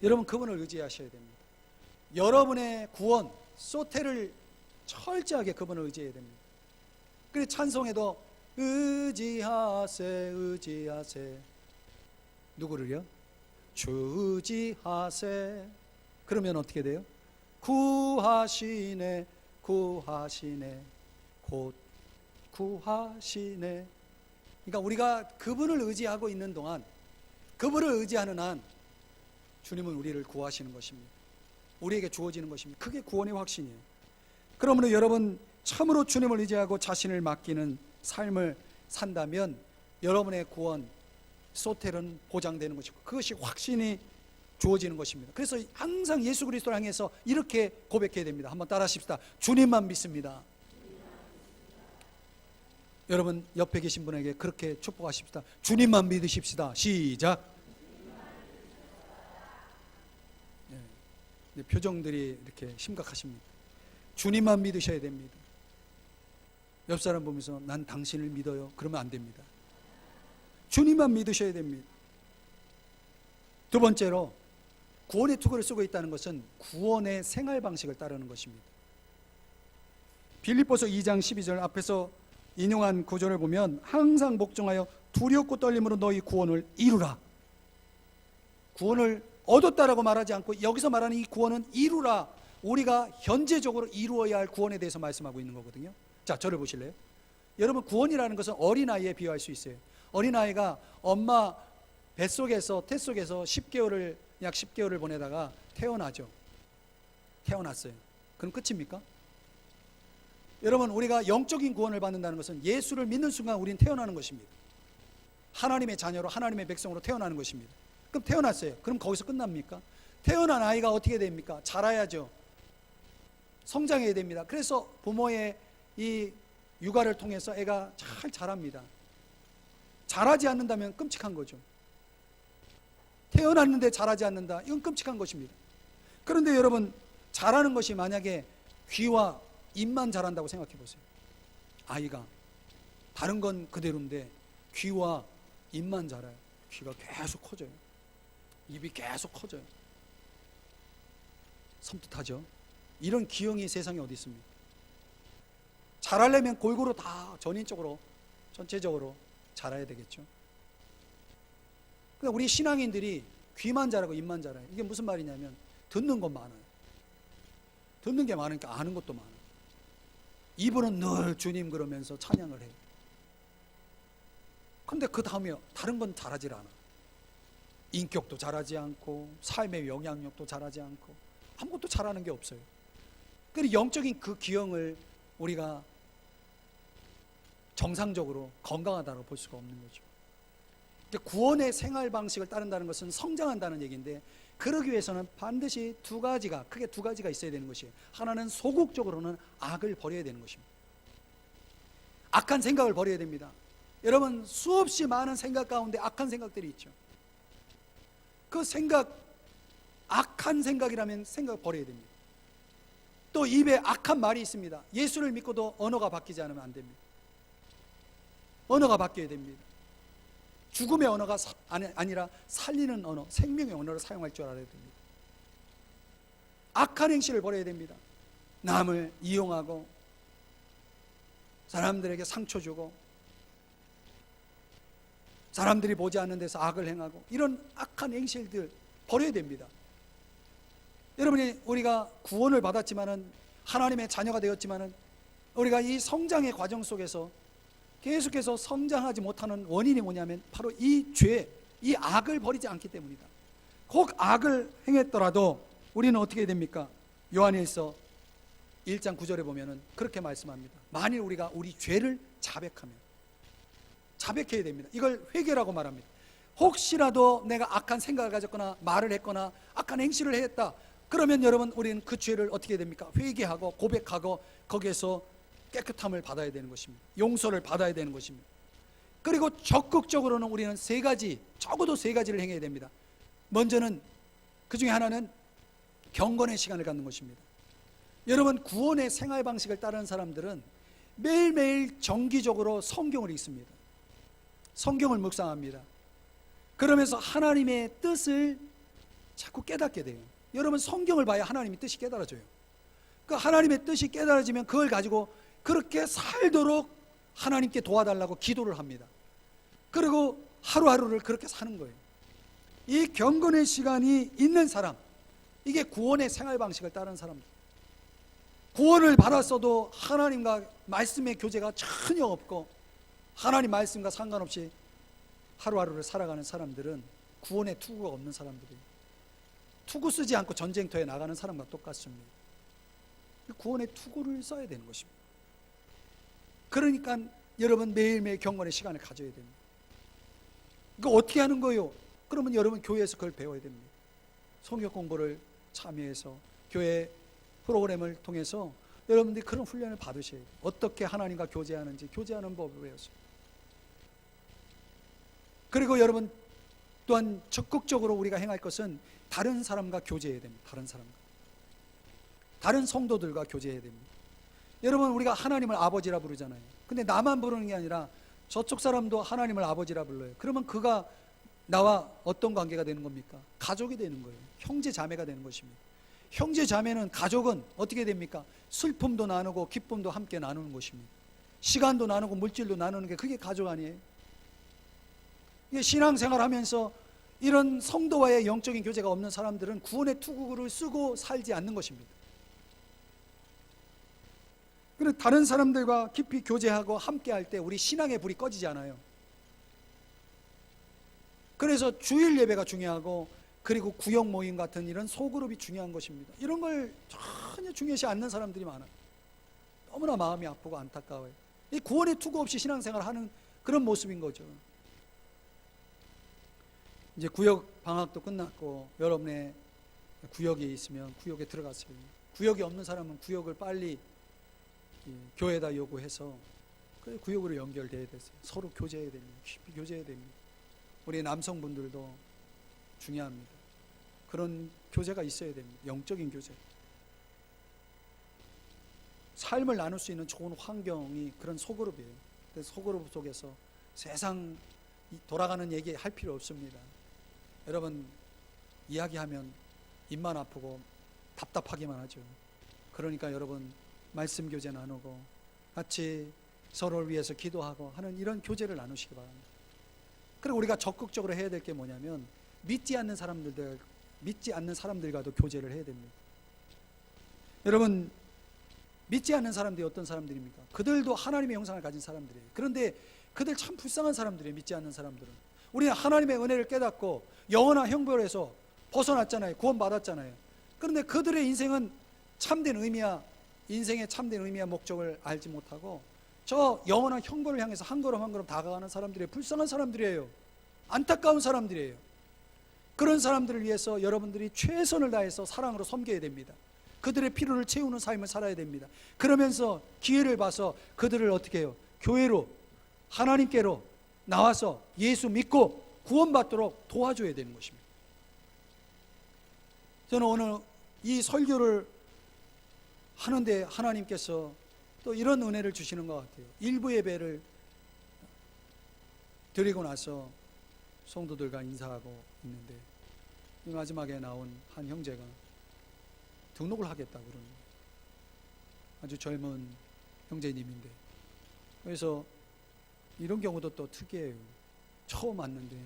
여러분, 그분을 의지하셔야 됩니다. 여러분의 구원, 소태를 철저하게 그분을 의지해야 됩니다. 그래서 찬송에도 의지하세, 의지하세. 누구를요? 주 의지하세. 그러면 어떻게 돼요? 구하시네, 구하시네, 곧 구하시네. 그러니까 우리가 그분을 의지하고 있는 동안, 그분을 의지하는 한 주님은 우리를 구하시는 것입니다. 우리에게 주어지는 것입니다. 그게 구원의 확신이에요. 그러므로 여러분, 참으로 주님을 의지하고 자신을 맡기는 삶을 산다면 여러분의 구원, 소텔은 보장되는 것이고, 그것이 확신이 주어지는 것입니다. 그래서 항상 예수 그리스도를 향해서 이렇게 고백해야 됩니다. 한번 따라 하십시다. 주님만 믿습니다. 여러분, 옆에 계신 분에게 그렇게 축복하십시다. 주님만 믿으십시다. 시작. 네, 표정들이 이렇게 심각하십니다. 주님만 믿으셔야 됩니다. 옆 사람 보면서 난 당신을 믿어요, 그러면 안 됩니다. 주님만 믿으셔야 됩니다. 두 번째로, 구원의 투구를 쓰고 있다는 것은 구원의 생활 방식을 따르는 것입니다. 빌립보서 2장 12절 앞에서 인용한 구절을 보면 항상 복종하여 두렵고 떨림으로 너희 구원을 이루라. 구원을 얻었다라고 말하지 않고 여기서 말하는 이 구원은 이루라. 우리가 현재적으로 이루어야 할 구원에 대해서 말씀하고 있는 거거든요. 자, 저를 보실래요? 여러분, 구원이라는 것은 어린아이에 비유할 수 있어요. 어린아이가 엄마 뱃속에서, 태속에서 약 10개월을 보내다가 태어나죠. 태어났어요. 그럼 끝입니까? 여러분, 우리가 영적인 구원을 받는다는 것은 예수를 믿는 순간 우리는 태어나는 것입니다. 하나님의 자녀로, 하나님의 백성으로 태어나는 것입니다. 그럼 태어났어요. 그럼 거기서 끝납니까? 태어난 아이가 어떻게 됩니까? 자라야죠. 성장해야 됩니다. 그래서 부모의 이 육아를 통해서 애가 잘 자랍니다. 자라지 않는다면 끔찍한 거죠. 태어났는데 자라지 않는다, 이건 끔찍한 것입니다. 그런데 여러분, 자라는 것이 만약에 귀와 입만 자란다고 생각해 보세요. 아이가 다른 건 그대로인데 귀와 입만 자라요. 귀가 계속 커져요. 입이 계속 커져요. 섬뜩하죠? 이런 기형이 세상에 어디 있습니까? 자라려면 골고루 다 전인적으로, 전체적으로 자라야 되겠죠. 그러니까 우리 신앙인들이 귀만 자라고 입만 자라요. 이게 무슨 말이냐면 듣는 건 많아요. 듣는 게 많으니까 아는 것도 많아요. 입으로는 늘 주님 그러면서 찬양을 해요. 근데 그 다음에 다른 건 자라질 않아. 인격도 자라지 않고 삶의 영향력도 자라지 않고 아무것도 자라는 게 없어요. 그래서 영적인 그 기형을 우리가 정상적으로 건강하다고 볼 수가 없는 거죠. 구원의 생활 방식을 따른다는 것은 성장한다는 얘기인데, 그러기 위해서는 반드시 크게 두 가지가 있어야 되는 것이에요. 하나는 소극적으로는 악을 버려야 되는 것입니다. 악한 생각을 버려야 됩니다. 여러분, 수없이 많은 생각 가운데 악한 생각들이 있죠. 그 생각, 악한 생각이라면 생각 버려야 됩니다. 또 입에 악한 말이 있습니다. 예수를 믿고도 언어가 바뀌지 않으면 안 됩니다. 언어가 바뀌어야 됩니다. 죽음의 언어가 아니라 살리는 언어, 생명의 언어를 사용할 줄 알아야 됩니다. 악한 행실을 버려야 됩니다. 남을 이용하고 사람들에게 상처 주고 사람들이 보지 않는 데서 악을 행하고 이런 악한 행실들 버려야 됩니다. 여러분이 우리가 구원을 받았지만은, 하나님의 자녀가 되었지만은, 우리가 이 성장의 과정 속에서 계속해서 성장하지 못하는 원인이 뭐냐면 바로 이 죄, 이 악을 버리지 않기 때문이다. 혹 악을 행했더라도 우리는 어떻게 됩니까? 요한일서 1장 9절에 보면은 그렇게 말씀합니다. 만일 우리가 우리 죄를 자백해야 됩니다. 이걸 회개라고 말합니다. 혹시라도 내가 악한 생각을 가졌거나 말을 했거나 악한 행실을 했다, 그러면 여러분, 우리는 그 죄를 어떻게 해야 됩니까? 회개하고 고백하고 거기에서 깨끗함을 받아야 되는 것입니다. 용서를 받아야 되는 것입니다. 그리고 적극적으로는 우리는 적어도 세 가지를 행해야 됩니다. 먼저는, 그 중에 하나는 경건의 시간을 갖는 것입니다. 여러분, 구원의 생활 방식을 따르는 사람들은 매일매일 정기적으로 성경을 읽습니다. 성경을 묵상합니다. 그러면서 하나님의 뜻을 자꾸 깨닫게 돼요. 여러분, 성경을 봐야 하나님의 뜻이 깨달아져요. 그 하나님의 뜻이 깨달아지면 그걸 가지고 그렇게 살도록 하나님께 도와달라고 기도를 합니다. 그리고 하루하루를 그렇게 사는 거예요. 이 경건의 시간이 있는 사람, 이게 구원의 생활 방식을 따르는 사람들. 구원을 받았어도 하나님과 말씀의 교제가 전혀 없고 하나님 말씀과 상관없이 하루하루를 살아가는 사람들은 구원의 투구가 없는 사람들이에요. 투구 쓰지 않고 전쟁터에 나가는 사람과 똑같습니다. 구원의 투구를 써야 되는 것입니다. 그러니까 여러분, 매일매일 경건의 시간을 가져야 됩니다. 이거 어떻게 하는 거예요? 그러면 여러분, 교회에서 그걸 배워야 됩니다. 성경 공부를 참여해서 교회 프로그램을 통해서 여러분들이 그런 훈련을 받으셔야 돼요. 어떻게 하나님과 교제하는지, 교제하는 법을 배웠어요. 그리고 여러분, 또한 적극적으로 우리가 행할 것은 다른 사람과 교제해야 됩니다. 다른 성도들과 교제해야 됩니다. 여러분, 우리가 하나님을 아버지라 부르잖아요. 근데 나만 부르는 게 아니라 저쪽 사람도 하나님을 아버지라 불러요. 그러면 그가 나와 어떤 관계가 되는 겁니까? 가족이 되는 거예요. 형제 자매가 되는 것입니다. 형제 자매는, 가족은 어떻게 됩니까? 슬픔도 나누고 기쁨도 함께 나누는 것입니다. 시간도 나누고 물질도 나누는 게, 그게 가족 아니에요? 신앙생활 하면서 이런 성도와의 영적인 교제가 없는 사람들은 구원의 투구를 쓰고 살지 않는 것입니다. 그런데 다른 사람들과 깊이 교제하고 함께 할 때 우리 신앙의 불이 꺼지지 않아요. 그래서 주일 예배가 중요하고, 그리고 구역 모임 같은 이런 소그룹이 중요한 것입니다. 이런 걸 전혀 중요시 않는 사람들이 많아요. 너무나 마음이 아프고 안타까워요. 이 구원의 투구 없이 신앙생활을 하는 그런 모습인 거죠. 이제 구역 방학도 끝났고 여러분의 구역이 있으면 구역에 들어갔어요. 구역이 없는 사람은 구역을 빨리 교회에다 요구해서 그 구역으로 연결돼야 됐어요. 서로 교제해야 됩니다. 깊이 교제해야 됩니다. 우리 남성분들도 중요합니다. 그런 교제가 있어야 됩니다. 영적인 교제. 삶을 나눌 수 있는 좋은 환경이 그런 소그룹이에요. 그래서 소그룹 속에서 세상 돌아가는 얘기 할 필요 없습니다. 여러분, 이야기하면 입만 아프고 답답하기만 하죠. 그러니까 여러분, 말씀 교제 나누고 같이 서로를 위해서 기도하고 하는 이런 교제를 나누시기 바랍니다. 그리고 우리가 적극적으로 해야 될 게 뭐냐면, 믿지 않는 사람들과도 교제를 해야 됩니다. 여러분, 믿지 않는 사람들이 어떤 사람들입니까? 그들도 하나님의 형상을 가진 사람들이에요. 그런데 그들 참 불쌍한 사람들이에요. 믿지 않는 사람들은. 우리는 하나님의 은혜를 깨닫고 영원한 형벌에서 벗어났잖아요. 구원받았잖아요. 그런데 그들의 인생은 참된 의미야, 인생의 참된 의미와 목적을 알지 못하고 저 영원한 형벌을 향해서 한 걸음 한 걸음 다가가는 사람들이에요. 불쌍한 사람들이에요. 안타까운 사람들이에요. 그런 사람들을 위해서 여러분들이 최선을 다해서 사랑으로 섬겨야 됩니다. 그들의 필요를 채우는 삶을 살아야 됩니다. 그러면서 기회를 봐서 그들을 어떻게 해요? 교회로, 하나님께로 나와서 예수 믿고 구원받도록 도와줘야 되는 것입니다. 저는 오늘 이 설교를 하는데 하나님께서 또 이런 은혜를 주시는 것 같아요. 일부 예배를 드리고 나서 성도들과 인사하고 있는데 이 마지막에 나온 한 형제가 등록을 하겠다고 그러는 거예요. 아주 젊은 형제님인데, 그래서 이런 경우도 또 특이해요. 처음 왔는데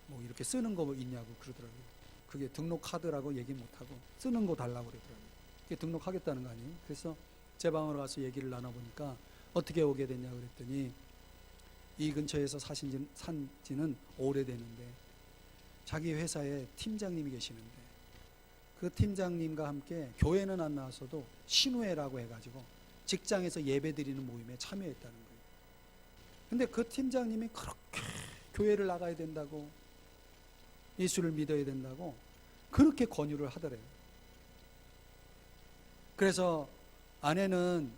뭐 이렇게 쓰는 거 있냐고 그러더라고요. 그게 등록 카드라고 얘기 못하고 쓰는 거 달라고 그러더라고요. 그게 등록하겠다는 거 아니에요? 그래서 제 방으로 가서 얘기를 나눠보니까 어떻게 오게 됐냐고 그랬더니 이 근처에서 산 지는 오래되는데 자기 회사에 팀장님이 계시는데 그 팀장님과 함께 교회는 안 나왔어도 신우회라고 해가지고 직장에서 예배 드리는 모임에 참여했다는 거예요. 근데 그 팀장님이 그렇게 교회를 나가야 된다고, 예수를 믿어야 된다고 그렇게 권유를 하더래요. 그래서 아내는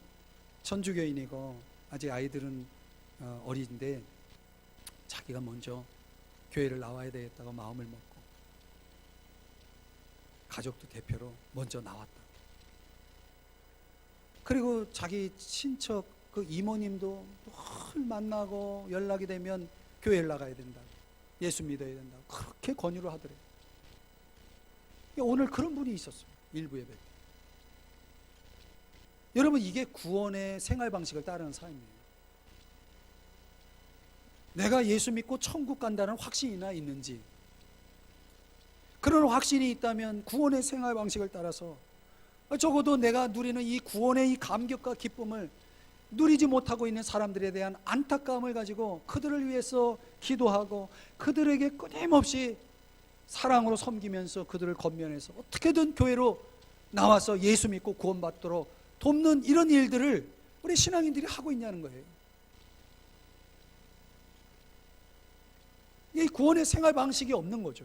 천주교인이고 아직 아이들은 어린데 자기가 먼저 교회를 나와야 되겠다고 마음을 먹고 가족도 대표로 먼저 나왔다. 그리고 자기 친척 그 이모님도 늘 만나고 연락이 되면 교회를 나가야 된다고, 예수 믿어야 된다고 그렇게 권유를 하더래요. 오늘 그런 분이 있었어요. 일부 예배 때. 여러분, 이게 구원의 생활 방식을 따르는 삶이에요. 내가 예수 믿고 천국 간다는 확신이나 있는지, 그런 확신이 있다면 구원의 생활 방식을 따라서 적어도 내가 누리는 이 구원의 이 감격과 기쁨을 누리지 못하고 있는 사람들에 대한 안타까움을 가지고 그들을 위해서 기도하고 그들에게 끊임없이 사랑으로 섬기면서 그들을 건면해서 어떻게든 교회로 나와서 예수 믿고 구원받도록 돕는 이런 일들을 우리 신앙인들이 하고 있냐는 거예요. 이 구원의 생활 방식이 없는 거죠.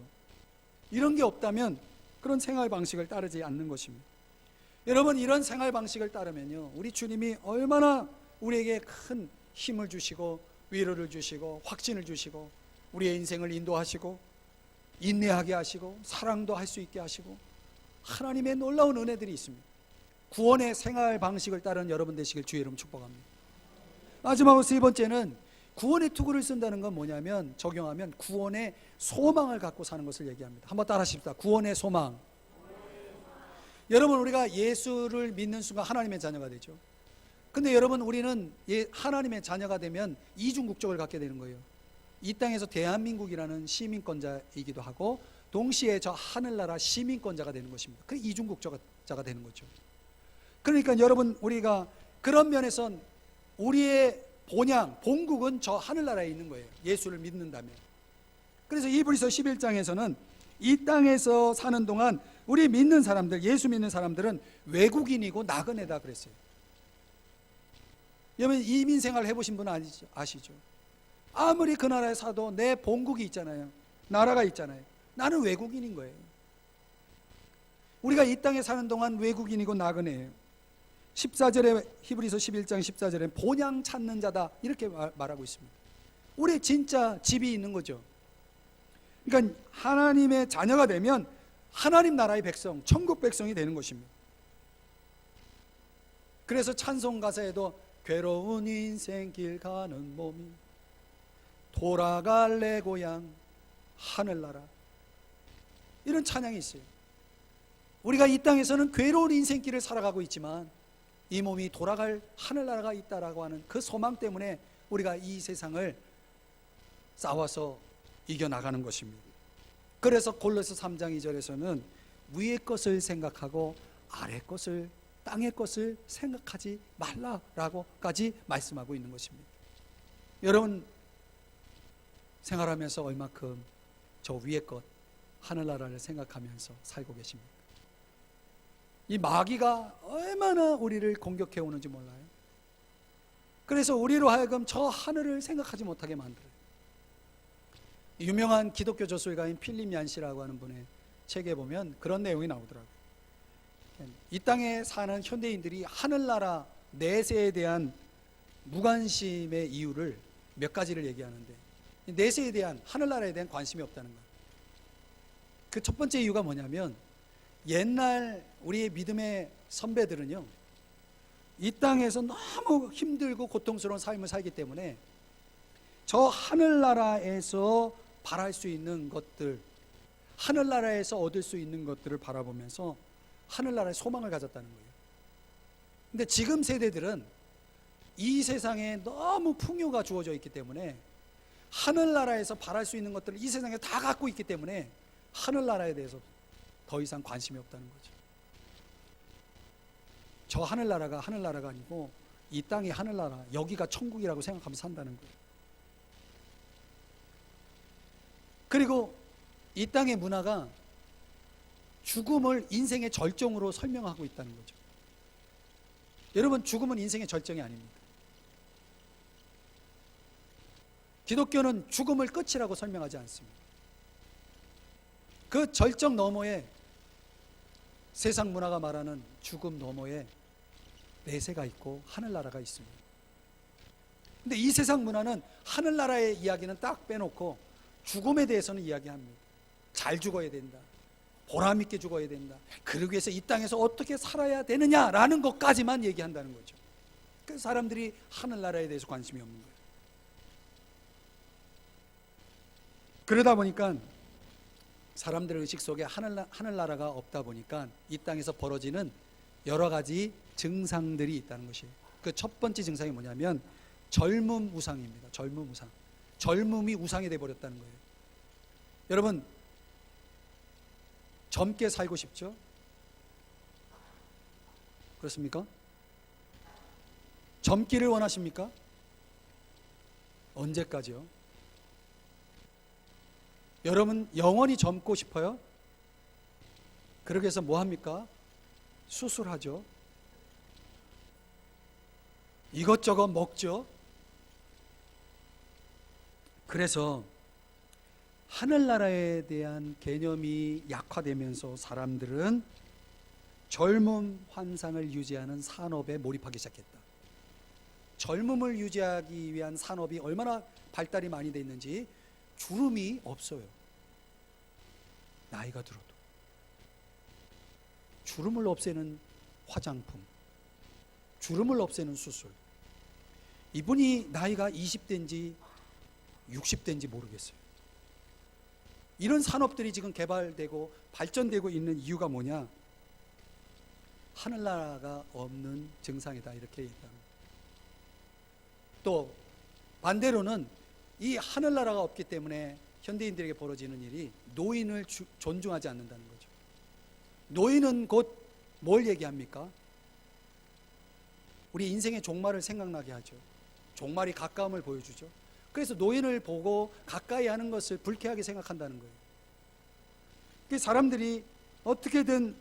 이런 게 없다면 그런 생활 방식을 따르지 않는 것입니다. 여러분, 이런 생활 방식을 따르면요, 우리 주님이 얼마나 우리에게 큰 힘을 주시고 위로를 주시고 확신을 주시고 우리의 인생을 인도하시고 인내하게 하시고 사랑도 할 수 있게 하시고 하나님의 놀라운 은혜들이 있습니다. 구원의 생활 방식을 따르는 여러분 되시길 주의 이름 축복합니다. 마지막으로 세 번째는 구원의 투구를 쓴다는 건 뭐냐면, 적용하면 구원의 소망을 갖고 사는 것을 얘기합니다. 한번 따라 하십시다. 구원의 소망. 여러분, 우리가 예수를 믿는 순간 하나님의 자녀가 되죠. 근데 여러분, 우리는 하나님의 자녀가 되면 이중 국적을 갖게 되는 거예요. 이 땅에서 대한민국이라는 시민권자이기도 하고 동시에 저 하늘나라 시민권자가 되는 것입니다. 그 이중 국적자가 되는 거죠. 그러니까 여러분, 우리가 그런 면에선 우리의 본향, 본국은 저 하늘나라에 있는 거예요. 예수를 믿는다면. 그래서 히브리서 11장에서는 이 땅에서 사는 동안 우리 믿는 사람들, 예수 믿는 사람들은 외국인이고 나그네다 그랬어요. 여러분, 이민 생활 해보신 분 아시죠? 아무리 그 나라에 사도 내 본국이 있잖아요. 나라가 있잖아요. 나는 외국인인 거예요. 우리가 이 땅에 사는 동안 외국인이고 나그네예요. 14절에, 히브리서 11장 14절에 본향 찾는 자다 이렇게 말하고 있습니다. 우리 진짜 집이 있는 거죠. 그러니까 하나님의 자녀가 되면 하나님 나라의 백성, 천국 백성이 되는 것입니다. 그래서 찬송 가사에도 괴로운 인생길 가는 몸이 돌아갈 내 고향 하늘나라, 이런 찬양이 있어요. 우리가 이 땅에서는 괴로운 인생길을 살아가고 있지만 이 몸이 돌아갈 하늘나라가 있다라고 하는 그 소망 때문에 우리가 이 세상을 싸워서 이겨나가는 것입니다. 그래서 골로새 3장 2절에서는 위의 것을 생각하고 아래 것을, 땅의 것을 생각하지 말라라고까지 말씀하고 있는 것입니다. 여러분, 생활하면서 얼마큼 저 위의 것, 하늘나라를 생각하면서 살고 계십니까? 이 마귀가 얼마나 우리를 공격해 오는지 몰라요. 그래서 우리로 하여금 저 하늘을 생각하지 못하게 만들어요. 유명한 기독교 저술가인 필립 얀시라고 하는 분의 책에 보면 그런 내용이 나오더라고요. 이 땅에 사는 현대인들이 하늘나라 내세에 대한 무관심의 이유를 몇 가지를 얘기하는데, 내세에 대한, 하늘나라에 대한 관심이 없다는 거예요. 그 첫 번째 이유가 뭐냐면, 옛날 우리의 믿음의 선배들은요, 이 땅에서 너무 힘들고 고통스러운 삶을 살기 때문에 저 하늘나라에서 바랄 수 있는 것들, 하늘나라에서 얻을 수 있는 것들을 바라보면서 하늘나라에 소망을 가졌다는 거예요. 근데 지금 세대들은 이 세상에 너무 풍요가 주어져 있기 때문에 하늘나라에서 바랄 수 있는 것들을 이 세상에 다 갖고 있기 때문에 하늘나라에 대해서 더 이상 관심이 없다는 거죠. 저 하늘나라가 하늘나라가 아니고 이 땅이 하늘나라, 여기가 천국이라고 생각하면서 산다는 거예요. 그리고 이 땅의 문화가 죽음을 인생의 절정으로 설명하고 있다는 거죠. 여러분, 죽음은 인생의 절정이 아닙니다. 기독교는 죽음을 끝이라고 설명하지 않습니다. 그 절정 너머에, 세상 문화가 말하는 죽음 너머에 내세가 있고 하늘나라가 있습니다. 근데 이 세상 문화는 하늘나라의 이야기는 딱 빼놓고 죽음에 대해서는 이야기합니다. 잘 죽어야 된다, 보람 있게 죽어야 된다, 그러기 위해서 이 땅에서 어떻게 살아야 되느냐라는 것까지만 얘기한다는 거죠. 그래서 사람들이 하늘나라에 대해서 관심이 없는 거예요. 그러다 보니까 사람들의 의식 속에 하늘나라가 없다 보니까 이 땅에서 벌어지는 여러 가지 증상들이 있다는 것이에요. 그 첫 번째 증상이 뭐냐면 젊음 우상입니다. 젊음 우상. 젊음이 우상이 되어버렸다는 거예요. 여러분, 젊게 살고 싶죠? 그렇습니까? 젊기를 원하십니까? 언제까지요? 여러분, 영원히 젊고 싶어요? 그러기 위해서 뭐 합니까? 수술하죠. 이것저것 먹죠. 그래서 하늘나라에 대한 개념이 약화되면서 사람들은 젊음 환상을 유지하는 산업에 몰입하기 시작했다. 젊음을 유지하기 위한 산업이 얼마나 발달이 많이 돼 있는지 주름이 없어요. 나이가 들어도. 주름을 없애는 화장품, 주름을 없애는 수술. 이분이 나이가 20대인지 60대인지 모르겠어요. 이런 산업들이 지금 개발되고 발전되고 있는 이유가 뭐냐? 하늘나라가 없는 증상이다, 이렇게 얘기합니다. 또 반대로는 이 하늘나라가 없기 때문에 현대인들에게 벌어지는 일이 노인을 존중하지 않는다는 거죠. 노인은 곧 뭘 얘기합니까? 우리 인생의 종말을 생각나게 하죠. 종말이 가까움을 보여주죠. 그래서 노인을 보고 가까이 하는 것을 불쾌하게 생각한다는 거예요. 그래서 사람들이 어떻게든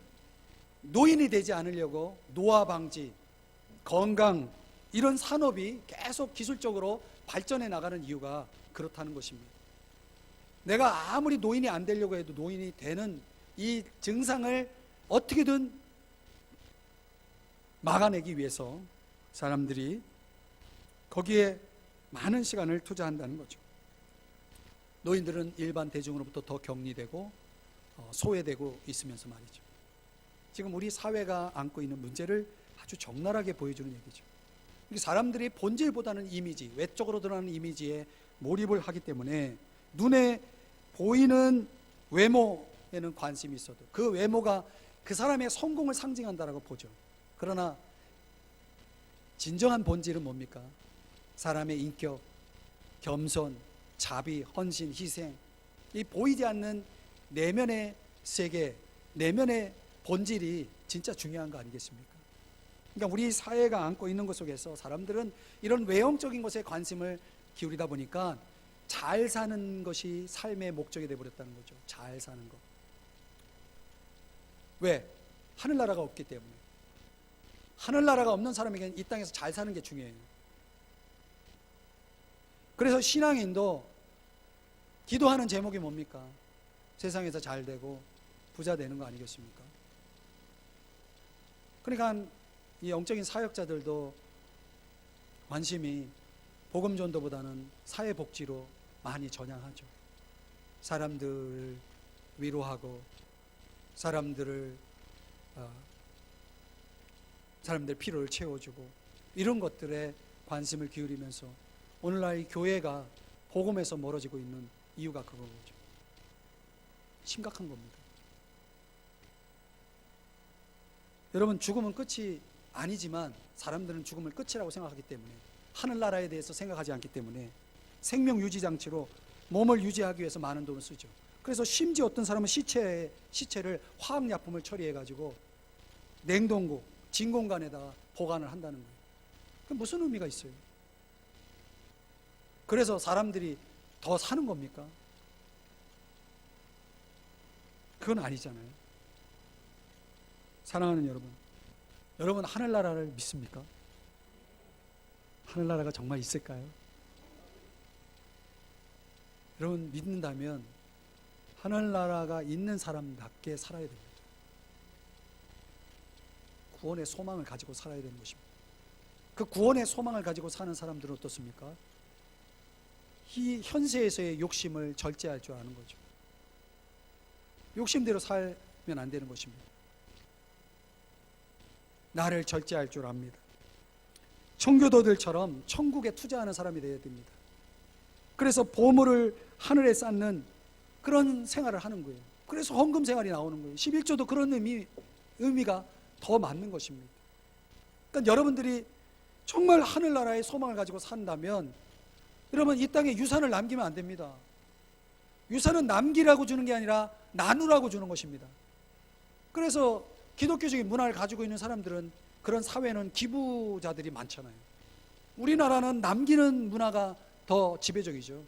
노인이 되지 않으려고 노화 방지, 건강, 이런 산업이 계속 기술적으로 발전해 나가는 이유가 그렇다는 것입니다. 내가 아무리 노인이 안 되려고 해도 노인이 되는 이 증상을 어떻게든 막아내기 위해서 사람들이 거기에 많은 시간을 투자한다는 거죠. 노인들은 일반 대중으로부터 더 격리되고 소외되고 있으면서 말이죠. 지금 우리 사회가 안고 있는 문제를 아주 적나라하게 보여주는 얘기죠. 사람들이 본질보다는 이미지, 외적으로 드러나는 이미지에 몰입을 하기 때문에 눈에 보이는 외모에는 관심이 있어도 그 외모가 그 사람의 성공을 상징한다라고 보죠. 그러나 진정한 본질은 뭡니까? 사람의 인격, 겸손, 자비, 헌신, 희생, 이 보이지 않는 내면의 세계, 내면의 본질이 진짜 중요한 거 아니겠습니까? 그러니까 우리 사회가 안고 있는 것 속에서 사람들은 이런 외형적인 것에 관심을 기울이다 보니까 잘 사는 것이 삶의 목적이 되어버렸다는 거죠. 잘 사는 것. 왜? 하늘나라가 없기 때문에. 하늘나라가 없는 사람에게는 이 땅에서 잘 사는 게 중요해요. 그래서 신앙인도 기도하는 제목이 뭡니까? 세상에서 잘 되고 부자 되는 거 아니겠습니까? 그러니까 이 영적인 사역자들도 관심이 복음 전도보다는 사회복지로 많이 전향하죠. 사람들을 위로하고 사람들 필요를 채워주고 이런 것들에 관심을 기울이면서 오늘날 이 교회가 복음에서 멀어지고 있는 이유가 그거죠. 심각한 겁니다. 여러분, 죽음은 끝이 아니지만 사람들은 죽음을 끝이라고 생각하기 때문에, 하늘나라에 대해서 생각하지 않기 때문에 생명 유지 장치로 몸을 유지하기 위해서 많은 돈을 쓰죠. 그래서 심지어 어떤 사람은 시체를 화학약품을 처리해가지고 냉동고, 진공관에다가 보관을 한다는 거예요. 그게 무슨 의미가 있어요? 그래서 사람들이 더 사는 겁니까? 그건 아니잖아요. 사랑하는 여러분 하늘나라를 믿습니까? 하늘나라가 정말 있을까요? 여러분 믿는다면 하늘나라가 있는 사람답게 살아야 됩니다. 구원의 소망을 가지고 살아야 되는 것입니다. 그 구원의 소망을 가지고 사는 사람들은 어떻습니까? 이 현세에서의 욕심을 절제할 줄 아는 거죠. 욕심대로 살면 안 되는 것입니다. 나를 절제할 줄 압니다. 청교도들처럼 천국에 투자하는 사람이 되어야 됩니다. 그래서 보물을 하늘에 쌓는 그런 생활을 하는 거예요. 그래서 헌금 생활이 나오는 거예요. 11조도 그런 의미가 더 맞는 것입니다. 그러니까 여러분들이 정말 하늘나라의 소망을 가지고 산다면 여러분 이 땅에 유산을 남기면 안 됩니다. 유산은 남기라고 주는 게 아니라 나누라고 주는 것입니다. 그래서 기독교적인 문화를 가지고 있는 사람들은, 그런 사회는 기부자들이 많잖아요. 우리나라는 남기는 문화가 더 지배적이죠.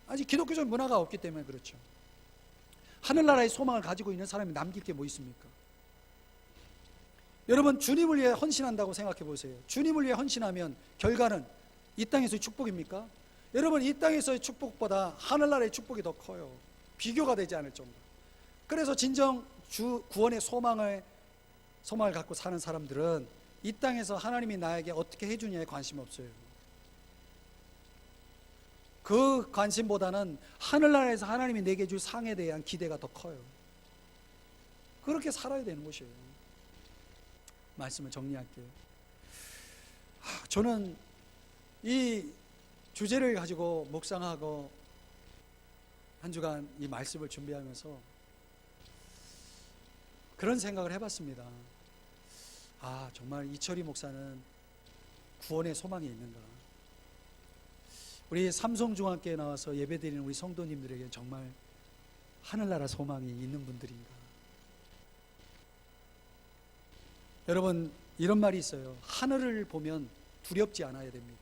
아직 기독교적 문화가 없기 때문에 그렇죠. 하늘나라의 소망을 가지고 있는 사람이 남길 게 뭐 있습니까? 여러분 주님을 위해 헌신한다고 생각해 보세요. 주님을 위해 헌신하면 결과는 이 땅에서의 축복입니까? 여러분 이 땅에서의 축복보다 하늘나라의 축복이 더 커요. 비교가 되지 않을 정도. 그래서 진정 구원의 소망을 갖고 사는 사람들은 이 땅에서 하나님이 나에게 어떻게 해주냐에 관심이 없어요. 그 관심보다는 하늘나라에서 하나님이 내게 줄 상에 대한 기대가 더 커요. 그렇게 살아야 되는 것이에요. 말씀을 정리할게요. 저는 이 주제를 가지고 묵상하고 한 주간 이 말씀을 준비하면서 그런 생각을 해봤습니다. 정말 이철희 목사는 구원의 소망이 있는가? 우리 삼성중학교에 나와서 예배드리는 우리 성도님들에게 정말 하늘나라 소망이 있는 분들인가? 여러분 이런 말이 있어요. 하늘을 보면 두렵지 않아야 됩니다.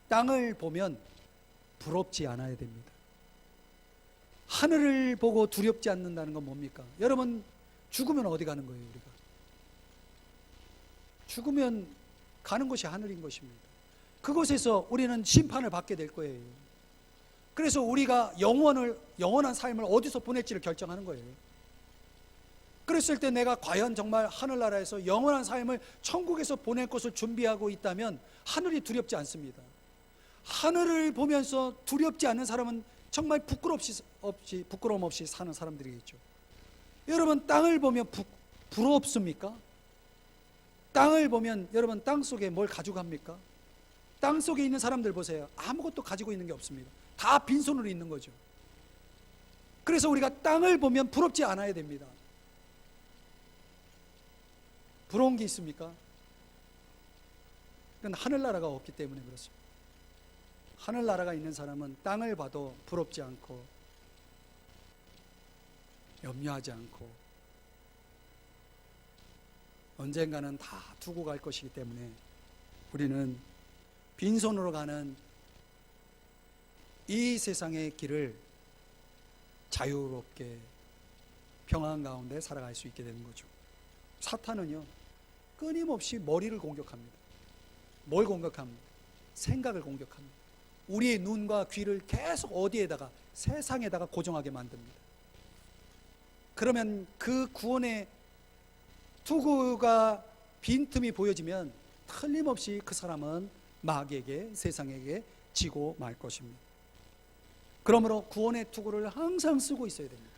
땅을 보면 부럽지 않아야 됩니다. 하늘을 보고 두렵지 않는다는 건 뭡니까? 여러분 죽으면 어디 가는 거예요? 우리가 죽으면 가는 곳이 하늘인 것입니다. 그곳에서 우리는 심판을 받게 될 거예요. 그래서 우리가 영원한 삶을 어디서 보낼지를 결정하는 거예요. 그랬을 때 내가 과연 정말 하늘나라에서 영원한 삶을 천국에서 보낼 것을 준비하고 있다면 하늘이 두렵지 않습니다. 하늘을 보면서 두렵지 않는 사람은 정말 부끄러움 없이 사는 사람들이겠죠. 여러분 땅을 보면 부럽습니까? 땅을 보면 여러분 땅 속에 뭘 가지고 갑니까? 땅 속에 있는 사람들 보세요. 아무것도 가지고 있는 게 없습니다. 다 빈손으로 있는 거죠. 그래서 우리가 땅을 보면 부럽지 않아야 됩니다. 부러운 게 있습니까? 그건 하늘나라가 없기 때문에 그렇습니다. 하늘나라가 있는 사람은 땅을 봐도 부럽지 않고 염려하지 않고 언젠가는 다 두고 갈 것이기 때문에 우리는 빈손으로 가는 이 세상의 길을 자유롭게 평안 가운데 살아갈 수 있게 되는 거죠. 사탄은요 끊임없이 머리를 공격합니다. 뭘 공격합니까? 생각을 공격합니다. 우리의 눈과 귀를 계속 어디에다가? 세상에다가 고정하게 만듭니다. 그러면 그 구원의 투구가 빈틈이 보여지면 틀림없이 그 사람은 마귀에게, 세상에게 지고 말 것입니다. 그러므로 구원의 투구를 항상 쓰고 있어야 됩니다.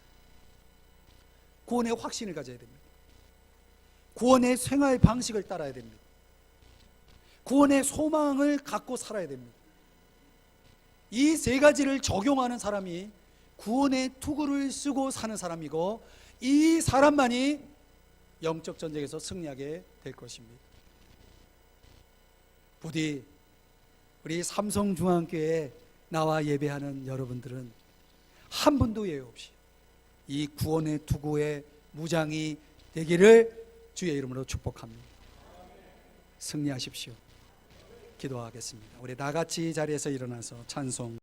구원의 확신을 가져야 됩니다. 구원의 생활 방식을 따라야 됩니다. 구원의 소망을 갖고 살아야 됩니다. 이 세 가지를 적용하는 사람이 구원의 투구를 쓰고 사는 사람이고, 이 사람만이 영적 전쟁에서 승리하게 될 것입니다. 부디 우리 삼성중앙교회에 나와 예배하는 여러분들은 한 분도 예외 없이 이 구원의 투구의 무장이 되기를 주의 이름으로 축복합니다. 승리하십시오. 기도하겠습니다. 우리 다 같이 자리에서 일어나서 찬송